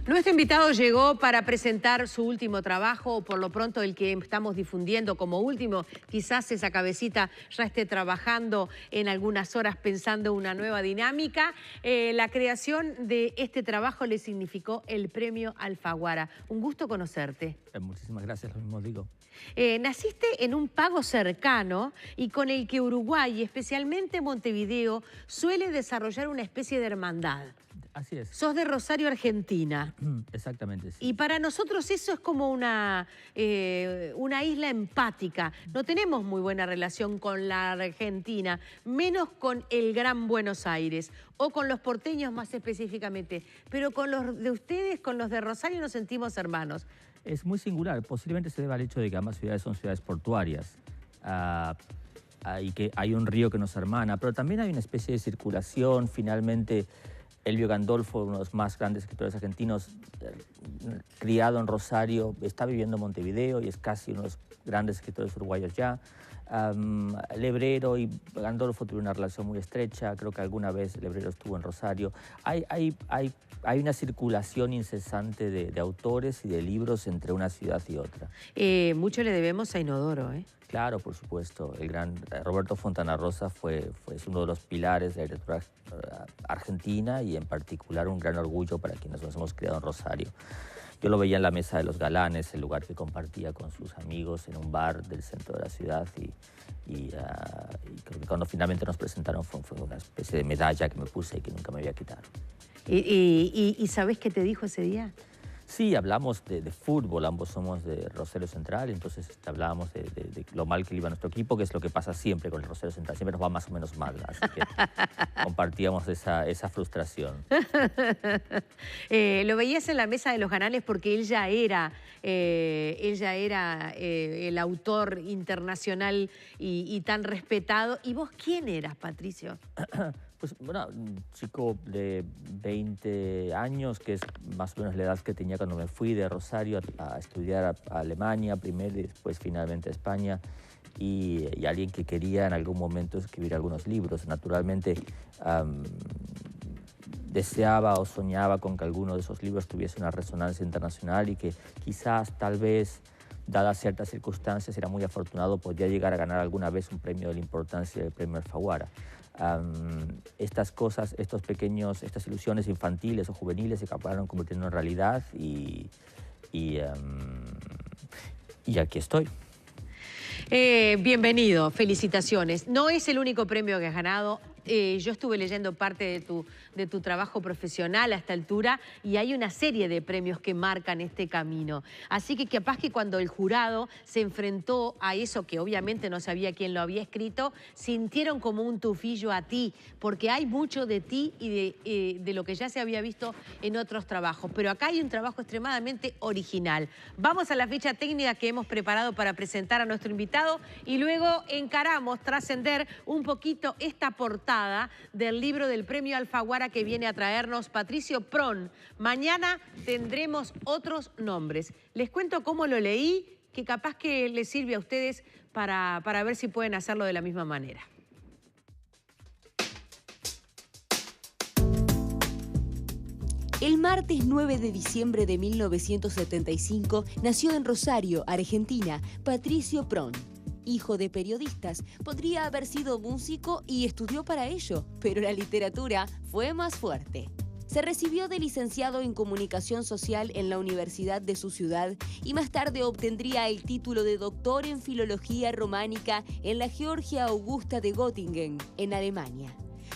Nuestro invitado llegó para presentar su último trabajo, o por lo pronto el que estamos difundiendo como último. Quizás esa cabecita ya esté trabajando en algunas horas pensando una nueva dinámica. La creación de este trabajo le significó el Premio Alfaguara. Un gusto conocerte. Muchísimas gracias, lo mismo digo. Naciste en un pago cercano y con el que Uruguay, y especialmente Montevideo, suele desarrollar una especie de hermandad. Así es. Sos de Rosario, Argentina. Exactamente, sí. Y para nosotros eso es como una isla empática. No tenemos muy buena relación con la Argentina, menos con el Gran Buenos Aires, o con los porteños más específicamente. Pero con los de ustedes, con los de Rosario, nos sentimos hermanos. Es muy singular. Posiblemente se deba al hecho de que ambas ciudades son ciudades portuarias. Y que hay un río que nos hermana, pero también hay una especie de circulación. Finalmente, Elvio Gandolfo, uno de los más grandes escritores argentinos, criado en Rosario, está viviendo en Montevideo y es casi uno de los grandes escritores uruguayos ya. Lebrero y Gandolfo tuvieron una relación muy estrecha, creo que alguna vez Lebrero estuvo en Rosario. Hay una circulación incesante de autores y de libros entre una ciudad y otra. Mucho le debemos a Inodoro, ¿eh? Claro, por supuesto. El gran Roberto Fontana Rosa fue uno de los pilares de la literatura argentina y en particular un gran orgullo para quienes nos hemos criado en Rosario. Yo lo veía en la Mesa de los Galanes, el lugar que compartía con sus amigos en un bar del centro de la ciudad y creo que cuando finalmente nos presentaron fue una especie de medalla que me puse y que nunca me voy a quitar. ¿Y sabés qué te dijo ese día? Sí, hablamos de fútbol, ambos somos de Rosario Central, entonces hablábamos de lo mal que le iba a nuestro equipo, que es lo que pasa siempre con el Rosario Central, siempre nos va más o menos mal, así que compartíamos esa frustración. Lo veías en la Mesa de los Galanes porque él ya era el autor internacional y tan respetado. ¿Y vos quién eras, Patricio? Pues bueno, un chico de 20 años, que es más o menos la edad que tenía cuando me fui de Rosario a estudiar a Alemania primero y después finalmente a España, y alguien que quería en algún momento escribir algunos libros. Naturalmente deseaba o soñaba con que alguno de esos libros tuviese una resonancia internacional y que quizás, tal vez, dadas ciertas circunstancias, era muy afortunado, podría llegar a ganar alguna vez un premio de la importancia del Premio Alfaguara. Estas cosas, estas ilusiones infantiles o juveniles se acabaron convirtiendo en realidad y aquí estoy. Bienvenido, felicitaciones. No es el único premio que has ganado. Yo estuve leyendo parte de tu trabajo profesional a esta altura y hay una serie de premios que marcan este camino. Así que capaz que cuando el jurado se enfrentó a eso, que obviamente no sabía quién lo había escrito, sintieron como un tufillo a ti, porque hay mucho de ti y de lo que ya se había visto en otros trabajos. Pero acá hay un trabajo extremadamente original. Vamos a la ficha técnica que hemos preparado para presentar a nuestro invitado y luego encaramos trascender un poquito esta portada del libro del Premio Alfaguara que viene a traernos Patricio Prón. Mañana tendremos otros nombres. Les cuento cómo lo leí, que capaz que les sirve a ustedes para ver si pueden hacerlo de la misma manera. El martes 9 de diciembre de 1975 nació en Rosario, Argentina, Patricio Prón. Hijo de periodistas, podría haber sido músico y estudió para ello, pero la literatura fue más fuerte. Se recibió de licenciado en Comunicación Social en la Universidad de su ciudad y más tarde obtendría el título de doctor en Filología Románica en la Georgia Augusta de Göttingen, en Alemania.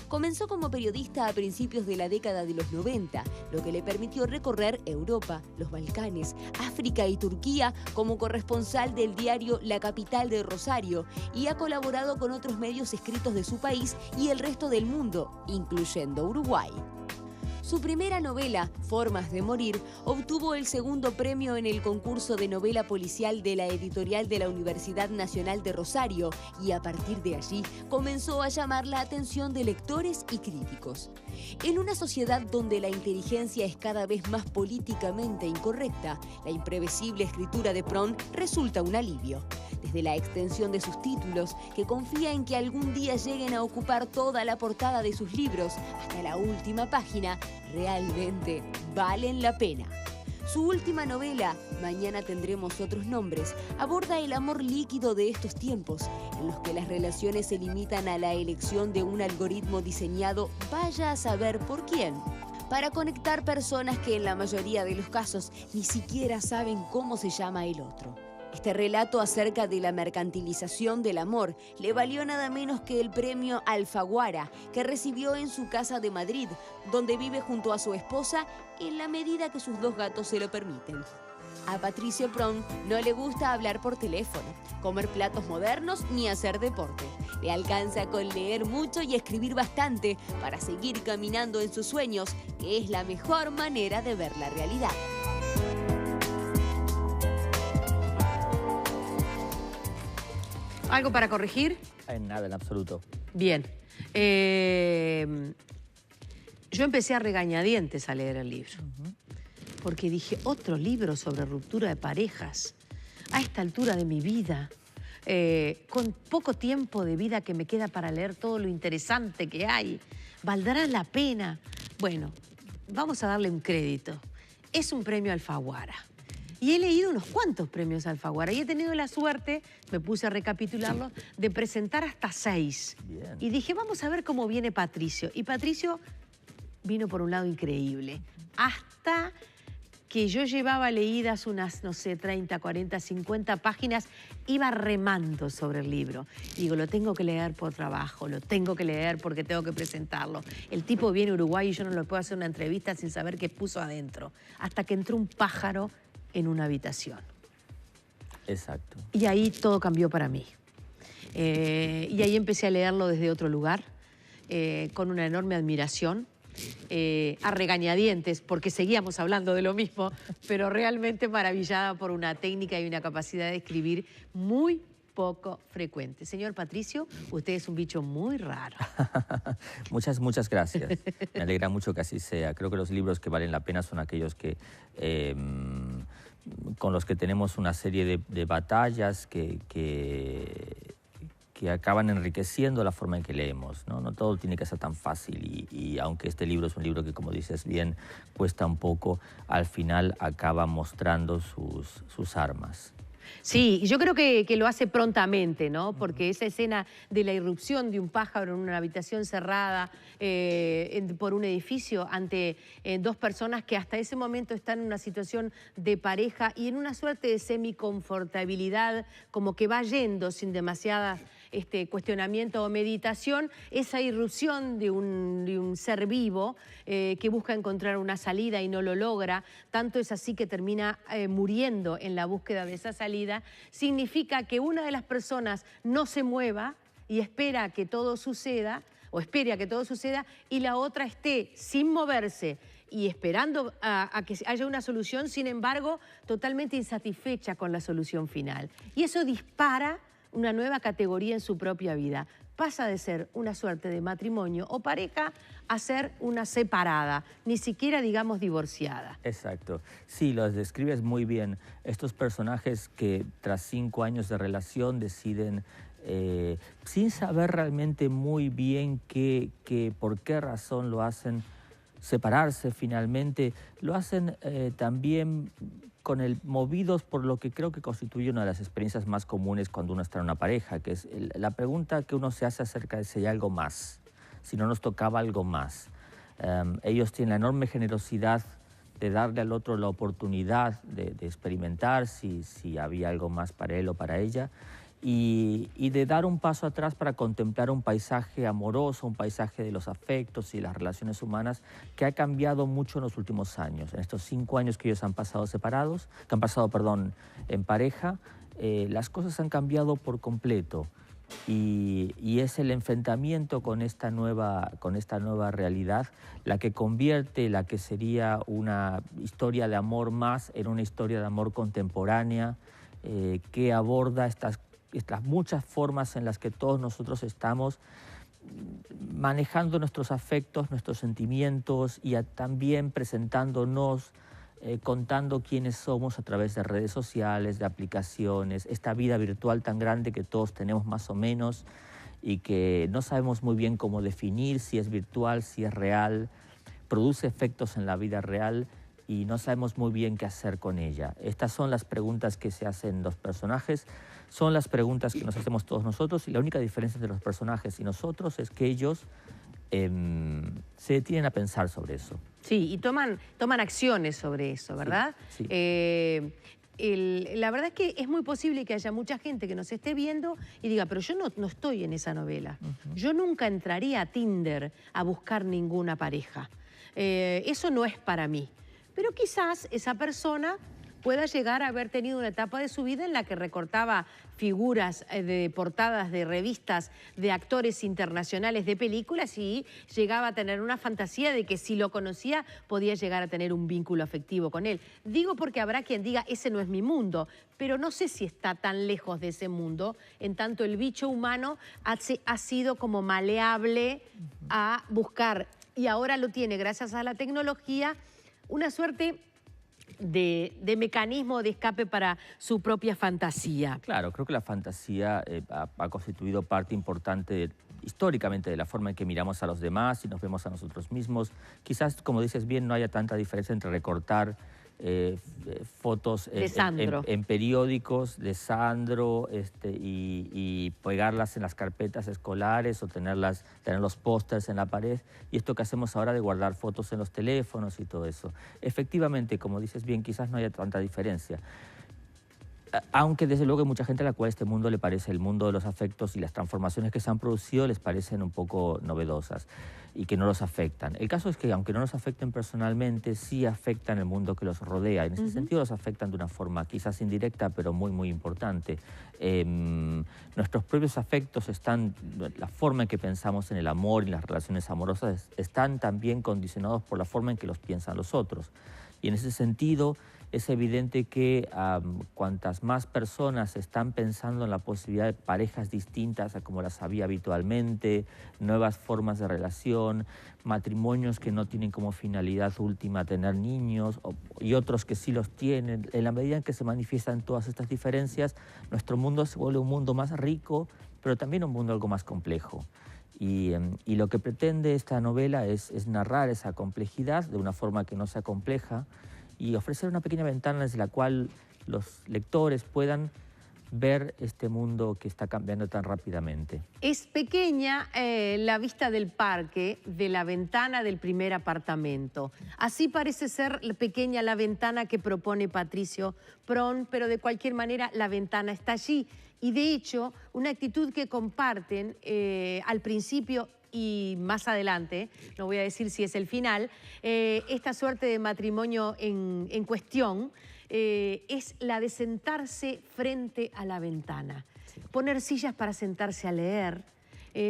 Comenzó como periodista a principios de la década de los 90, lo que le permitió recorrer Europa, los Balcanes, África y Turquía como corresponsal del diario La Capital de Rosario y ha colaborado con otros medios escritos de su país y el resto del mundo, incluyendo Uruguay. Su primera novela, Formas de Morir, obtuvo el segundo premio en el concurso de novela policial de la editorial de la Universidad Nacional de Rosario y a partir de allí comenzó a llamar la atención de lectores y críticos. En una sociedad donde la inteligencia es cada vez más políticamente incorrecta, la imprevisible escritura de Prón resulta un alivio. Desde la extensión de sus títulos, que confía en que algún día lleguen a ocupar toda la portada de sus libros, hasta la última página, realmente valen la pena. Su última novela, Mañana tendremos otros nombres, aborda el amor líquido de estos tiempos, en los que las relaciones se limitan a la elección de un algoritmo diseñado, vaya a saber por quién, para conectar personas que en la mayoría de los casos ni siquiera saben cómo se llama el otro. Este relato acerca de la mercantilización del amor le valió nada menos que el premio Alfaguara, que recibió en su casa de Madrid, donde vive junto a su esposa en la medida que sus 2 gatos se lo permiten. A Patricio Prón no le gusta hablar por teléfono, comer platos modernos ni hacer deporte. Le alcanza con leer mucho y escribir bastante para seguir caminando en sus sueños, que es la mejor manera de ver la realidad. ¿Algo para corregir? Nada, en absoluto. Bien. Yo empecé a regañadientes a leer el libro. Porque dije, otro libro sobre ruptura de parejas. A esta altura de mi vida, con poco tiempo de vida que me queda para leer todo lo interesante que hay, ¿valdrá la pena? Bueno, vamos a darle un crédito. Es un premio Alfaguara. Y he leído unos cuantos premios Alfaguara y he tenido la suerte, me puse a recapitularlo, de presentar hasta 6. Bien. Y dije, vamos a ver cómo viene Patricio. Y Patricio vino por un lado increíble. Hasta que yo llevaba leídas unas, no sé, 30, 40, 50 páginas, iba remando sobre el libro. Digo, lo tengo que leer por trabajo, lo tengo que leer porque tengo que presentarlo. El tipo viene a Uruguay y yo no le puedo hacer una entrevista sin saber qué puso adentro. Hasta que entró un pájaro en una habitación. Exacto. Y ahí todo cambió para mí. Y ahí empecé a leerlo desde otro lugar, con una enorme admiración, a regañadientes, porque seguíamos hablando de lo mismo, pero realmente maravillada por una técnica y una capacidad de escribir muy poco frecuente. Señor Patricio, usted es un bicho muy raro. Muchas gracias. Me alegra mucho que así sea. Creo que los libros que valen la pena son aquellos que con los que tenemos una serie de batallas que acaban enriqueciendo la forma en que leemos, ¿no? No todo tiene que ser tan fácil y aunque este libro es un libro que, como dices bien, cuesta un poco, al final acaba mostrando sus armas. Sí, yo creo que lo hace prontamente, ¿no? Porque esa escena de la irrupción de un pájaro en una habitación cerrada por un edificio ante 2 personas que hasta ese momento están en una situación de pareja y en una suerte de semiconfortabilidad, como que va yendo sin demasiada cuestionamiento o meditación, esa irrupción de un ser vivo que busca encontrar una salida y no lo logra, tanto es así que termina muriendo en la búsqueda de esa salida, significa que una de las personas no se mueva y espera a que todo suceda, o espere a que todo suceda, y la otra esté sin moverse y esperando a que haya una solución, sin embargo, totalmente insatisfecha con la solución final. Y eso dispara una nueva categoría en su propia vida. Pasa de ser una suerte de matrimonio o pareja a ser una separada, ni siquiera digamos divorciada. Exacto. Sí, los describes muy bien. Estos personajes que tras 5 años de relación deciden, sin saber realmente muy bien por qué razón lo hacen, separarse finalmente, lo hacen también movidos por lo que creo que constituye una de las experiencias más comunes cuando uno está en una pareja, que es la pregunta que uno se hace acerca de si hay algo más, si no nos tocaba algo más. Ellos tienen la enorme generosidad de darle al otro la oportunidad de experimentar si había algo más para él o para ella, y de dar un paso atrás para contemplar un paisaje amoroso, un paisaje de los afectos y las relaciones humanas que ha cambiado mucho en los últimos años. En estos 5 años que ellos han pasado separados, que han pasado, perdón, en pareja, las cosas han cambiado por completo. Y es el enfrentamiento con esta nueva realidad la que convierte la que sería una historia de amor más en una historia de amor contemporánea que aborda estas muchas formas en las que todos nosotros estamos manejando nuestros afectos, nuestros sentimientos y también presentándonos, contando quiénes somos a través de redes sociales, de aplicaciones, esta vida virtual tan grande que todos tenemos más o menos y que no sabemos muy bien cómo definir si es virtual, si es real, produce efectos en la vida real y no sabemos muy bien qué hacer con ella. Estas son las preguntas que se hacen los personajes, son las preguntas que nos hacemos todos nosotros, y la única diferencia entre los personajes y nosotros es que ellos se detienen a pensar sobre eso. Sí, y toman acciones sobre eso, ¿verdad? Sí, sí. La verdad es que es muy posible que haya mucha gente que nos esté viendo y diga, pero yo no estoy en esa novela. Yo nunca entraría a Tinder a buscar ninguna pareja. Eso no es para mí. Pero quizás esa persona pueda llegar a haber tenido una etapa de su vida en la que recortaba figuras de portadas de revistas de actores internacionales de películas y llegaba a tener una fantasía de que si lo conocía podía llegar a tener un vínculo afectivo con él. Digo porque habrá quien diga, ese no es mi mundo, pero no sé si está tan lejos de ese mundo, en tanto el bicho humano ha sido como maleable a buscar, y ahora lo tiene gracias a la tecnología, una suerte de mecanismo de escape para su propia fantasía. Claro, creo que la fantasía ha constituido parte importante históricamente de la forma en que miramos a los demás y nos vemos a nosotros mismos. Quizás, como dices bien, no haya tanta diferencia entre recortar fotos en periódicos de Sandro y pegarlas en las carpetas escolares o tener los pósters en la pared, y esto que hacemos ahora de guardar fotos en los teléfonos y todo eso. Efectivamente, como dices bien, quizás no haya tanta diferencia. Aunque desde luego hay mucha gente a la cual este mundo le parece, el mundo de los afectos y las transformaciones que se han producido les parecen un poco novedosas y que no los afectan. El caso es que aunque no los afecten personalmente, sí afectan el mundo que los rodea. En ese sentido los afectan de una forma quizás indirecta, pero muy, muy importante. Nuestros propios afectos la forma en que pensamos en el amor y las relaciones amorosas están también condicionados por la forma en que los piensan los otros. Y en ese sentido es evidente que cuantas más personas están pensando en la posibilidad de parejas distintas a como las había habitualmente, nuevas formas de relación, matrimonios que no tienen como finalidad última tener niños y otros que sí los tienen, en la medida en que se manifiestan todas estas diferencias, nuestro mundo se vuelve un mundo más rico, pero también un mundo algo más complejo. Y lo que pretende esta novela es narrar esa complejidad de una forma que no sea compleja y ofrecer una pequeña ventana desde la cual los lectores puedan ver este mundo que está cambiando tan rápidamente. Es pequeña la vista del parque de la ventana del primer apartamento. Así parece ser pequeña la ventana que propone Patricio Prón, pero de cualquier manera la ventana está allí. Y de hecho, una actitud que comparten al principio y más adelante, no voy a decir si es el final, esta suerte de matrimonio en cuestión es la de sentarse frente a la ventana. Sí. Poner sillas para sentarse a leer,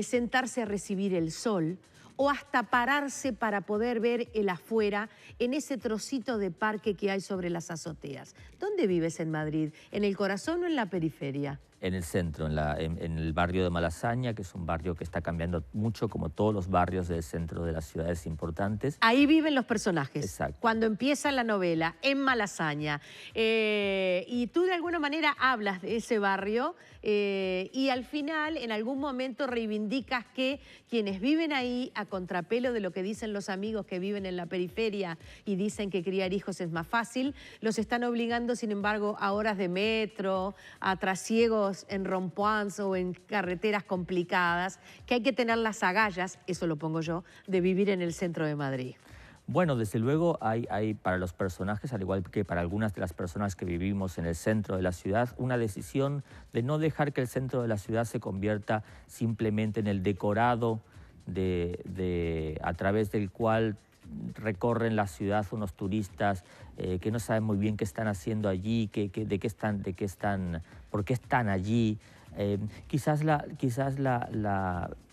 sentarse a recibir el sol o hasta pararse para poder ver el afuera en ese trocito de parque que hay sobre las azoteas. ¿Dónde vives en Madrid? ¿En el corazón o en la periferia? En el centro, en el barrio de Malasaña, que es un barrio que está cambiando mucho, como todos los barrios del centro de las ciudades importantes. Ahí viven los personajes. Exacto. Cuando empieza la novela, en Malasaña. Y tú de alguna manera hablas de ese barrio y al final, en algún momento, reivindicas que quienes viven ahí, a contrapelo de lo que dicen los amigos que viven en la periferia y dicen que criar hijos es más fácil, los están obligando, sin embargo, a horas de metro, a trasiegos en rompoints o en carreteras complicadas, que hay que tener las agallas, eso lo pongo yo, de vivir en el centro de Madrid. Bueno, desde luego hay para los personajes, al igual que para algunas de las personas que vivimos en el centro de la ciudad, una decisión de no dejar que el centro de la ciudad se convierta simplemente en el decorado a través del cual recorren la ciudad unos turistas que no saben muy bien qué están haciendo allí, por qué están allí. Quizás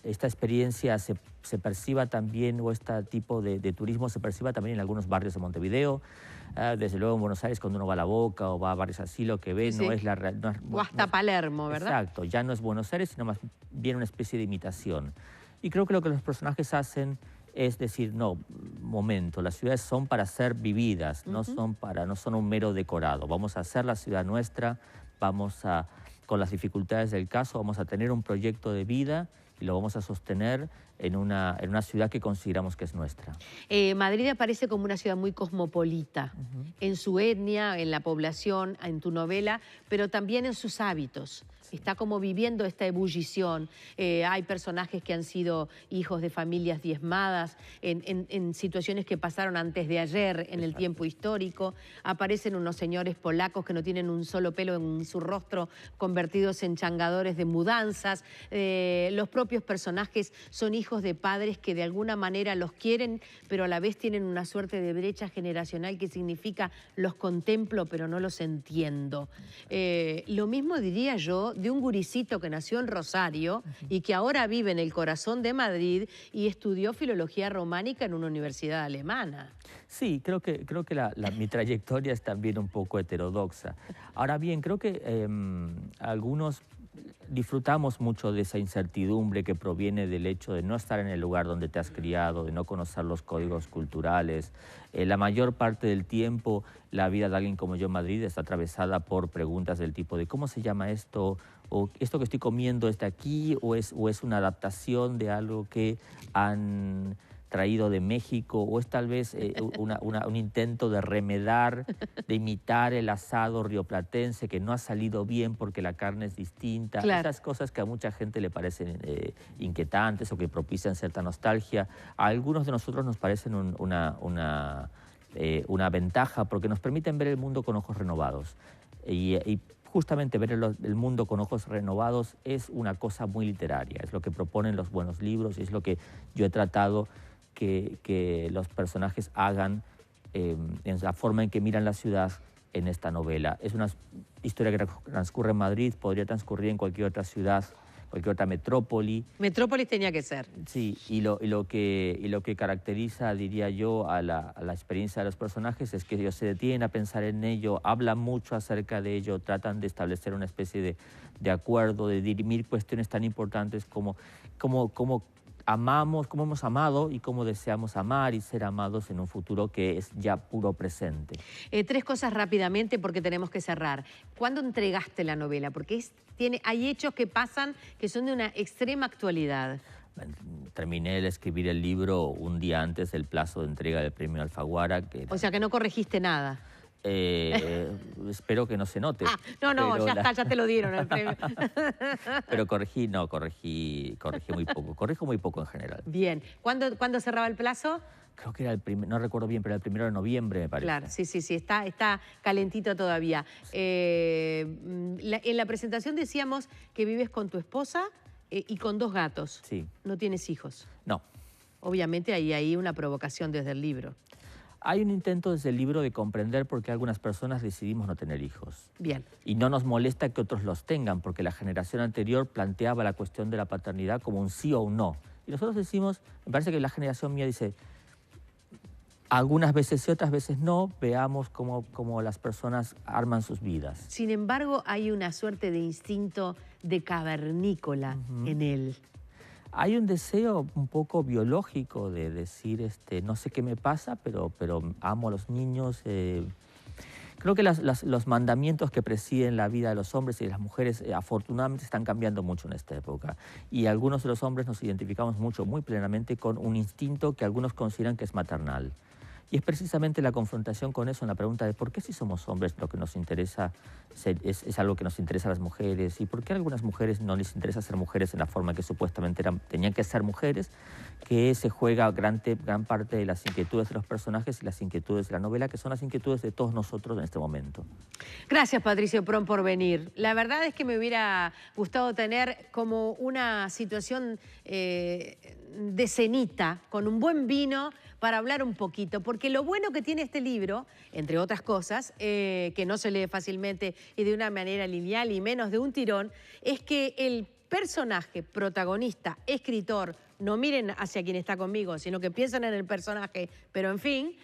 esta experiencia se perciba también, o este tipo de turismo se perciba también en algunos barrios de Montevideo. Desde luego en Buenos Aires, cuando uno va a La Boca o va a barrios así, lo que ve sí, no es la realidad. O hasta Palermo, ¿verdad? Exacto, ya no es Buenos Aires, sino más bien una especie de imitación. Y creo que lo que los personajes hacen es decir, no, momento, las ciudades son para ser vividas, no son un mero decorado. Vamos a hacer la ciudad nuestra, con las dificultades del caso, vamos a tener un proyecto de vida y y lo vamos a sostener en una ciudad que consideramos que es nuestra. Madrid aparece como una ciudad muy cosmopolita, en su etnia, en la población, en tu novela, pero también en sus hábitos. Está como viviendo esta ebullición. Hay personajes que han sido hijos de familias diezmadas, en situaciones que pasaron antes de ayer, en el tiempo histórico. Aparecen unos señores polacos que no tienen un solo pelo en su rostro, convertidos en changadores de mudanzas. Los propios personajes son hijos de padres que de alguna manera los quieren, pero a la vez tienen una suerte de brecha generacional que significa los contemplo, pero no los entiendo. Lo mismo diría yo de un guricito que nació en Rosario y que ahora vive en el corazón de Madrid y estudió filología románica en una universidad alemana. Sí, creo que mi trayectoria es también un poco heterodoxa. Ahora bien, creo que algunos disfrutamos mucho de esa incertidumbre que proviene del hecho de no estar en el lugar donde te has criado, de no conocer los códigos culturales. La mayor parte del tiempo, la vida de alguien como yo en Madrid está atravesada por preguntas del tipo de ¿cómo se llama esto? ¿O esto que estoy comiendo es de aquí? ¿O es una adaptación de algo que han traído de México? ¿O es tal vez un intento de remedar, de imitar el asado rioplatense que no ha salido bien porque la carne es distinta? Claro. Esas cosas que a mucha gente le parecen inquietantes o que propician cierta nostalgia, a algunos de nosotros nos parecen una ventaja porque nos permiten ver el mundo con ojos renovados. Y justamente ver el mundo con ojos renovados es una cosa muy literaria, es lo que proponen los buenos libros y es lo que yo he tratado que los personajes hagan en la forma en que miran la ciudad en esta novela. Es una historia que transcurre en Madrid, podría transcurrir en cualquier otra ciudad, cualquier otra metrópoli. Metrópolis tenía que ser. Sí, y lo que caracteriza, diría yo, a la experiencia de los personajes es que ellos se detienen a pensar en ello, hablan mucho acerca de ello, tratan de establecer una especie de acuerdo, de dirimir cuestiones tan importantes como amamos, cómo hemos amado y cómo deseamos amar y ser amados en un futuro que es ya puro presente. Tres cosas rápidamente porque tenemos que cerrar. ¿Cuándo entregaste la novela? Porque hay hechos que pasan que son de una extrema actualidad. Terminé de escribir el libro un día antes del plazo de entrega del premio Alfaguara. O sea que no corregiste nada. Espero que no se note. No, ya está, ya te lo dieron el premio. Pero corregí muy poco. Corrijo muy poco en general. Bien. ¿Cuándo cerraba el plazo? Creo que era no recuerdo bien, pero el 1 de noviembre, me parece. Claro, sí, está calentito todavía. En la presentación decíamos que vives con tu esposa y con 2 gatos. Sí. ¿No tienes hijos? No. Obviamente hay ahí una provocación desde el libro. Hay un intento desde el libro de comprender por qué algunas personas decidimos no tener hijos. Bien. Y no nos molesta que otros los tengan, porque la generación anterior planteaba la cuestión de la paternidad como un sí o un no. Y nosotros decimos, me parece que la generación mía dice, algunas veces sí, otras veces no, veamos cómo las personas arman sus vidas. Sin embargo, hay una suerte de instinto de cavernícola en él. Hay un deseo un poco biológico de decir, no sé qué me pasa, pero amo a los niños. Creo que los mandamientos que presiden la vida de los hombres y de las mujeres afortunadamente están cambiando mucho en esta época. Y algunos de los hombres nos identificamos muy plenamente con un instinto que algunos consideran que es maternal. Y es precisamente la confrontación con eso en la pregunta de por qué si somos hombres lo que nos interesa es algo que nos interesa a las mujeres y por qué a algunas mujeres no les interesa ser mujeres en la forma que supuestamente tenían que ser mujeres, que se juega gran parte de las inquietudes de los personajes y las inquietudes de la novela, que son las inquietudes de todos nosotros en este momento. Gracias, Patricio Pron, por venir. La verdad es que me hubiera gustado tener como una situación de cenita, con un buen vino, para hablar un poquito, porque lo bueno que tiene este libro, entre otras cosas, que no se lee fácilmente y de una manera lineal y menos de un tirón, es que el personaje, protagonista, escritor, no miren hacia quien está conmigo, sino que piensan en el personaje, pero en fin,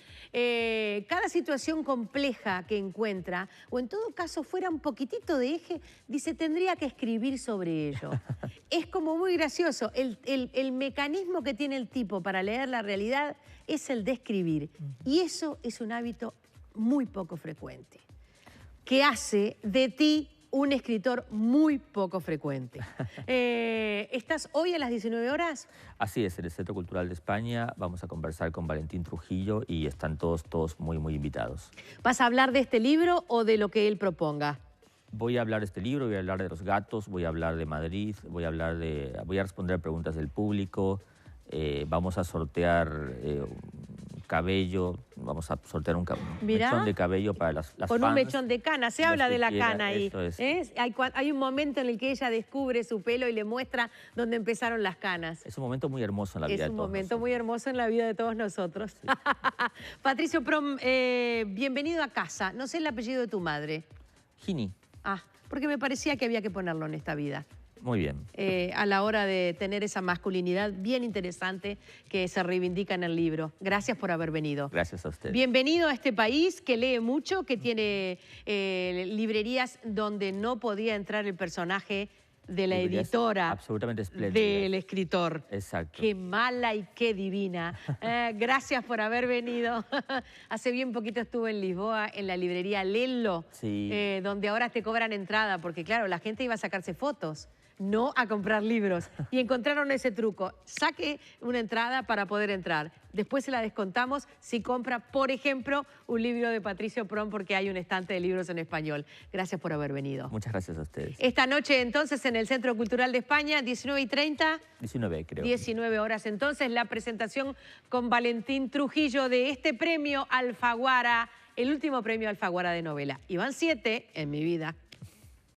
cada situación compleja que encuentra, o en todo caso fuera un poquitito de eje, dice, tendría que escribir sobre ello. Es como muy gracioso. El mecanismo que tiene el tipo para leer la realidad es el de escribir. Y eso es un hábito muy poco frecuente, que hace de ti un escritor muy poco frecuente. ¿Estás hoy a las 19 horas? Así es, en el Centro Cultural de España vamos a conversar con Valentín Trujillo y están todos muy invitados. ¿Vas a hablar de este libro o de lo que él proponga? Voy a hablar de este libro, voy a hablar de los gatos, voy a hablar de Madrid, voy a responder preguntas del público, vamos a sortear cabello, vamos a sortear un mechón de cabello para las con fans, un mechón de cana, se habla de la cana ahí. Es. Hay un momento en el que ella descubre su pelo y le muestra dónde empezaron las canas. Es un momento muy hermoso en la vida de todos nosotros. Es un momento muy hermoso en la vida de todos nosotros. Sí. Patricio Prom, bienvenido a casa. No sé el apellido de tu madre. Gini. Ah, porque me parecía que había que ponerlo en esta vida. Muy bien. A la hora de tener esa masculinidad bien interesante que se reivindica en el libro. Gracias por haber venido. Gracias a usted. Bienvenido a este país que lee mucho, que tiene librerías donde no podía entrar el personaje de la editora, absolutamente del escritor. Exacto. Qué mala y qué divina. Gracias por haber venido. Hace bien poquito estuve en Lisboa, en la librería Lello, sí. Donde ahora te cobran entrada, porque claro, la gente iba a sacarse fotos, no a comprar libros. Y encontraron ese truco. Saque una entrada para poder entrar. Después se la descontamos si compra, por ejemplo, un libro de Patricio Prom, porque hay un estante de libros en español. Gracias por haber venido. Muchas gracias a ustedes. Esta noche, entonces, en el Centro Cultural de España, 19:30. 19, creo. 19 horas. Entonces, la presentación con Valentín Trujillo de este premio Alfaguara, el último premio Alfaguara de novela. Y van 7 en mi vida.